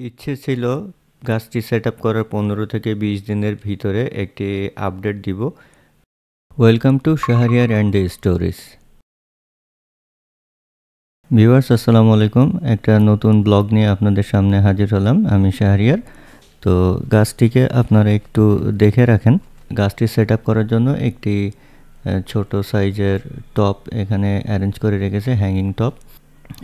ইচ্ছে ছিল গাছটি সেট আপ করার 15 থেকে 20 দিনের ভিতরে একটি আপডেট দিব। Welcome to Shahriar and the stories. Viewers আসসালামু আলাইকুম। একটা নতুন ব্লগ নিয়ে আপনাদের সামনে হাজির হলাম। আমি শাহরিয়ার। তো গাছটিকে আপনারা একটু দেখে রাখেন। গাছটি সেট আপ করার জন্য একটি ছোট সাইজের টপ এখানে অ্যারেঞ্জ করে রেখেছে, হ্যাঙ্গিং টপ।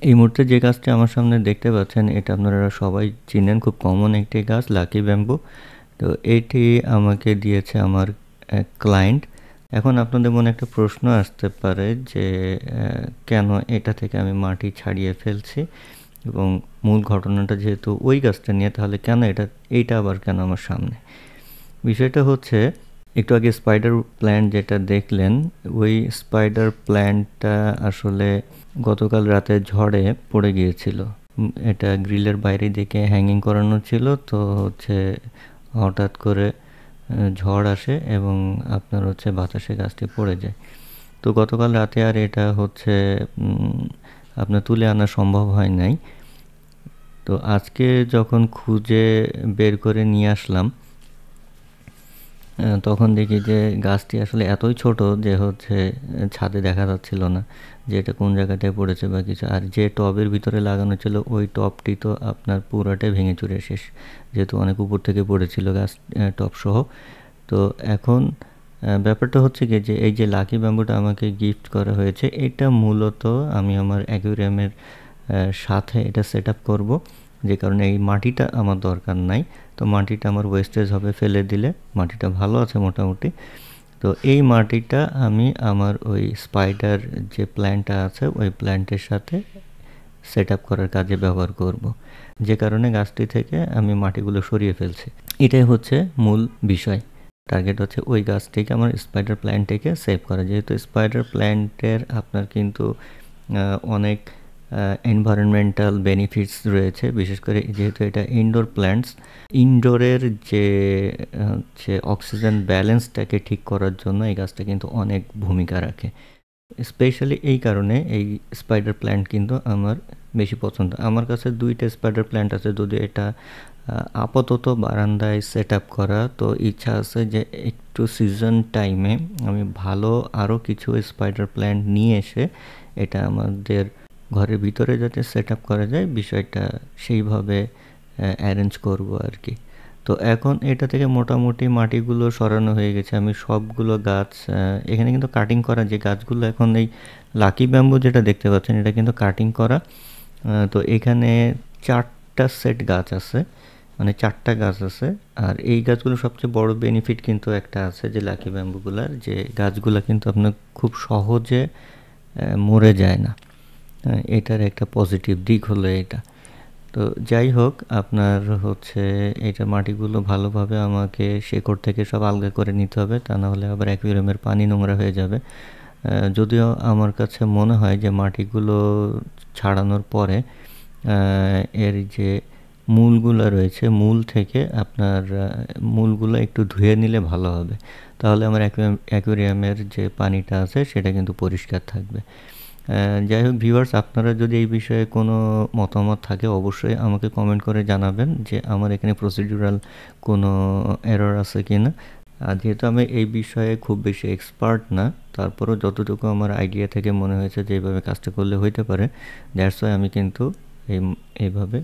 এই মুহূর্তে যে গাছটি আমার সামনে দেখতে পাচ্ছেন এটা আপনারা সবাই চিনেন, খুব কমন একটি গাছ, লাকি ব্যাম্বু। তো এটি আমাকে দিয়েছে আমার ক্লায়েন্ট। এখন আপনাদের মনে একটা প্রশ্ন আসতে পারে যে কেন এটা থেকে আমি মাটি ছাড়িয়ে ফেলছি, এবং মূল ঘটনাটা যেহেতু ওই গাছটা নিয়ে, তাহলে কেন এইটা আবার কেন আমার সামনে। বিষয়টা হচ্ছে, একটু আগে স্পাইডার প্ল্যান্ট যেটা দেখলেন, ওই স্পাইডার প্ল্যান্টটা আসলে গতকাল রাতে ঝড়ে পড়ে গিয়েছিল। এটা গ্রিলের বাইরে দিকে হ্যাঙ্গিং করানো ছিল, তো হঠাৎ করে ঝড় আসে এবং আপনার বাতাসে গাছটি পড়ে যায়। তো গতকাল রাতে আর এটা আপনার তুলে আনা সম্ভব হয় নাই। তো আজকে যখন খুঁজে বের করে নিয়ে আসলাম, তখন দেখি যে গাছটি আসলে এতই ছোট যে ছাদে দেখা যাচ্ছিল না যে এটা কোন জায়গাটায় পড়েছে বা কিছু। আর যে টবের ভিতরে লাগানো ছিল ওই টবটি তো আপনার পুরাটাই ভেঙে চুরে শেষ, যেহেতু অনেক উপর থেকে পড়েছিল গাছ টব সহ। তো এখন ব্যাপারটা হচ্ছে কি, যে এই যে লাকি ব্যাম্বুটা আমাকে গিফট করা হয়েছে, এটা মূলত আমি আমার অ্যাকুয়ারিয়ামের সাথে এটা সেট আপ করবো। যে কারণে এই মাটিটা আমার দরকার নাই। তো মাটিটা আমার ওয়েস্টেজ হবে ফেলে দিলে। মাটিটা ভালো আছে মোটামুটি। তো এই মাটিটা আমি আমার ওই স্পাইডার যে প্ল্যান্টটা আছে ওই প্ল্যান্টের সাথে সেট আপ করার কাজে ব্যবহার করব। যে কারণে গাছটি থেকে আমি মাটিগুলো সরিয়ে ফেলছি। এটাই হচ্ছে মূল বিষয়। টার্গেট হচ্ছে ওই গাছটিকে, আমার স্পাইডার প্ল্যান্টটিকে সেভ করা। যেহেতু স্পাইডার প্ল্যান্টের আপনার কিন্তু অনেক এনভায়রনমেন্টাল বেনিফিটস রয়েছে, বিশেষ করে যেহেতু এটা ইনডোর প্ল্যান্টস। ইনডোরের যে অক্সিজেন ব্যালেন্সটাকে ঠিক করার জন্য এই গাছটা কিন্তু অনেক ভূমিকা রাখে। স্পেশালি এই কারণে এই স্পাইডার প্ল্যান্ট কিন্তু আমার বেশি পছন্দ। আমার কাছে 2টা স্পাইডার প্ল্যান্ট আছে, যদিও এটা আপাতত বারান্দায় সেট আপ করা। তো ইচ্ছা আছে যে একটু সিজন টাইমে আমি ভালো আরও কিছু স্পাইডার প্ল্যান্ট নিয়ে এসে এটা আমাদের ঘরের ভিতরে যাতে সেট আপ করা যায়, বিষয়টা সেইভাবে অ্যারেঞ্জ করব আর কি। তো এখন এটা থেকে মোটামুটি মাটিগুলো সরানো হয়ে গেছে। আমি সবগুলো গাছ এখানে কিন্তু কাটিং করা, যে গাছগুলো এখন এই লাকি ব্যাম্বু যেটা দেখতে পাচ্ছেন এটা কিন্তু কাটিং করা। তো এখানে 4টা সেট গাছ আছে, মানে 4টা গাছ আছে। আর এই গাছগুলো সবচেয়ে বড় বেনিফিট কিন্তু একটা আছে, যে লাকি ব্যাম্বুগুলার যে গাছগুলো কিন্তু আপনার খুব সহজে মরে যায় না। এটার একটা পজিটিভ দিক হলো এটা। তো যাই হোক, আপনার এটা মাটিগুলো ভালোভাবে আমাকে শেকড় থেকে সব আলগা করে নিতে হবে, তা না হলে আবার অ্যাকুয়ারিয়ামের পানি নোংরা হয়ে যাবে। যদিও আমার কাছে মনে হয় যে মাটিগুলো ছাড়ানোর পরে এর যে মূলগুলো রয়েছে, মূল থেকে আপনার মূলগুলো একটু ধুয়ে নিলে ভালো হবে। তাহলে আমার অ্যাকুয়ারিয়ামের যে পানিটা আছে সেটা কিন্তু পরিষ্কার থাকবে। যাই হোক ভিউয়ার্স, আপনারা যদি এই বিষয়ে কোনো মতামত থাকে অবশ্যই আমাকে কমেন্ট করে জানাবেন যে আমার এখানে প্রসিডিউরাল কোনো এরর আছে কি না। আর যেহেতু আমি এই বিষয়ে খুব বেশি এক্সপার্ট না, তারপরেও যতটুকু আমার আইডিয়া থেকে মনে হয়েছে যে এইভাবে কাজটা করলে হইতে পারে, দ্যাটস ওয়াই আমি কিন্তু এইভাবে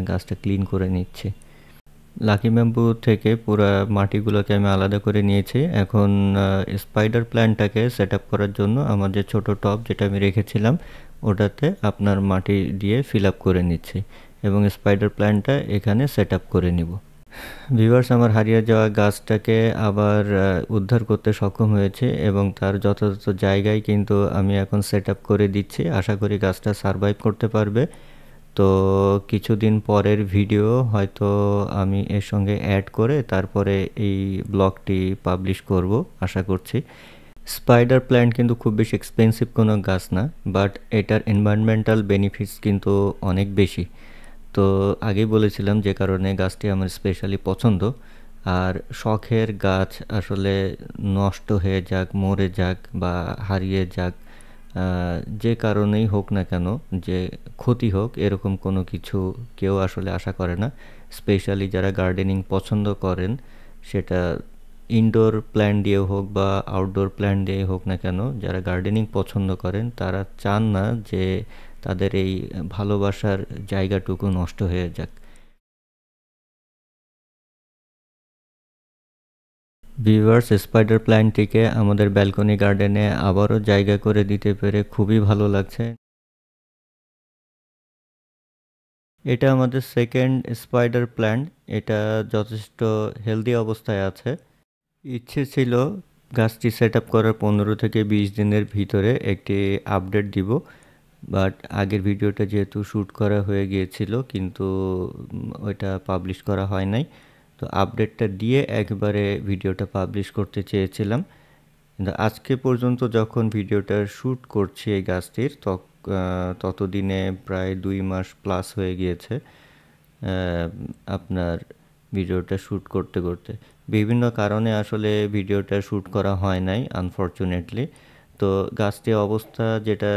গাছটা ক্লিন করে নিচ্ছি। লাকি ব্যাম্বু থেকে পুরো মাটিগুলোকে আমি আলাদা করে নিয়েছি। এখন স্পাইডার প্ল্যান্টটাকে সেট আপ করার জন্য আমার যে ছোটো টব যেটা আমি রেখেছিলাম ওটাতে আপনার মাটি দিয়ে ফিল আপ করে নিচ্ছি এবং স্পাইডার প্ল্যান্টটা এখানে সেট আপ করে নিব। ভিউয়ার্স, আমার হারিয়ে যাওয়া গাছটাকে আবার উদ্ধার করতে সক্ষম হয়েছে এবং তার যথাযথ জায়গায় কিন্তু আমি এখন সেট আপ করে দিচ্ছি। আশা করি গাছটা সারভাইভ করতে পারবে। তো কিছুদিন পরের ভিডিও হয়তো আমি এর সঙ্গে অ্যাড করে তারপরে এই ব্লগটি পাবলিশ করব আশা করছি। স্পাইডার প্ল্যান্ট কিন্তু খুব বেশি এক্সপেন্সিভ কোনো গাছ না, বাট এটার এনভায়রনমেন্টাল বেনিফিটস কিন্তু অনেক বেশি। তো আগেই বলেছিলাম যে কারণে গাছটি আমার স্পেশালি পছন্দ। আর শখের গাছ আসলে নষ্ট হয়ে যাক, মরে যাক বা হারিয়ে যাক, যে কারণেই হোক না কেন, যে ক্ষতি হোক এরকম কোনো কিছু কেউ আসলে আশা করে না। স্পেশালি যারা গার্ডেনিং পছন্দ করেন, সেটা ইনডোর প্ল্যান্ট দিয়ে হোক বা আউটডোর প্ল্যান্ট দিয়ে হোক না কেন, যারা গার্ডেনিং পছন্দ করেন তারা চান না যে তাদের এই ভালোবাসার জায়গাটুকু নষ্ট হয়ে যাক। ভিউয়ার্স, স্পাইডার প্ল্যান্টটিকে আমাদের ব্যালকনি গার্ডেনে আবারও জায়গা করে দিতে পেরে খুবই ভালো লাগছে। এটা আমাদের সেকেন্ড স্পাইডার প্ল্যান্ট। এটা যথেষ্ট হেলদি অবস্থায় আছে। ইচ্ছে ছিল গাছটি সেট আপ করার 15 থেকে 20 দিনের ভিতরে একটি আপডেট দিব, বাট আগের ভিডিওটা যেহেতু শ্যুট করা হয়ে গিয়েছিল, কিন্তু ওইটা পাবলিশ করা হয় নাই। তো আপডেটটা দিয়ে একবারে ভিডিওটা পাবলিশ করতে চেয়েছিলাম, কিন্তু আজকে পর্যন্ত যখন ভিডিওটা শ্যুট করছি এই গাছটির, ততদিনে প্রায় 2 মাস প্লাস হয়ে গিয়েছে আপনার ভিডিওটা শ্যুট করতে করতে। বিভিন্ন কারণে আসলে ভিডিওটা শ্যুট করা হয় নাই আনফরচুনেটলি। তো গাছটির অবস্থা যেটা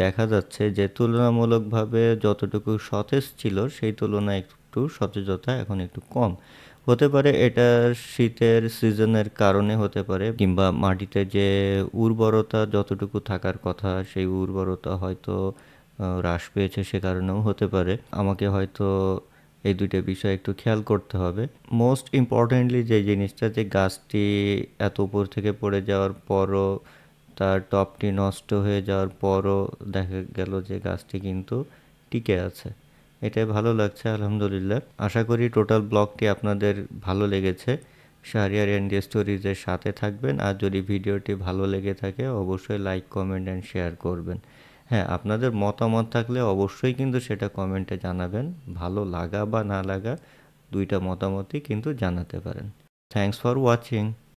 দেখা যাচ্ছে, যে তুলনামূলকভাবে যতটুকু সতেজ ছিল সেই তুলনায় একটু সতেজতা এখন একটু কম। হতে পারে এটা শীতের সিজনের কারণে হতে পারে, কিংবা মাটিতে যে উর্বরতা যতটুকু থাকার কথা সেই উর্বরতা হয়তো হ্রাস পেয়েছে, সে কারণেও হতে পারে। আমাকে হয়তো এই দুইটা বিষয় একটু খেয়াল করতে হবে। মোস্ট ইম্পর্টেন্টলি যে জিনিসটা, যে গাছটি এত উপর থেকে পড়ে যাওয়ার পরও, তার টপটি নষ্ট হয়ে যাওয়ার পরও দেখা গেল যে গাছটি কিন্তু টিকে আছে। এটাই ভালো লাগছে, আলহামদুলিল্লাহ। আশা করি টোটাল ব্লগটি আপনাদের ভালো লেগেছে। শাহরিয়ার ইন্ডিয়া স্টোরিজের সাথে থাকবেন, আর যদি ভিডিওটি ভালো লেগে থাকে অবশ্যই লাইক, কমেন্ট অ্যান্ড শেয়ার করবেন। হ্যাঁ, আপনাদের মতামত থাকলে অবশ্যই কিন্তু সেটা কমেন্টে জানাবেন। ভালো লাগা বা না লাগা দুইটা মতামতই কিন্তু জানাতে পারেন। Thanks for watching.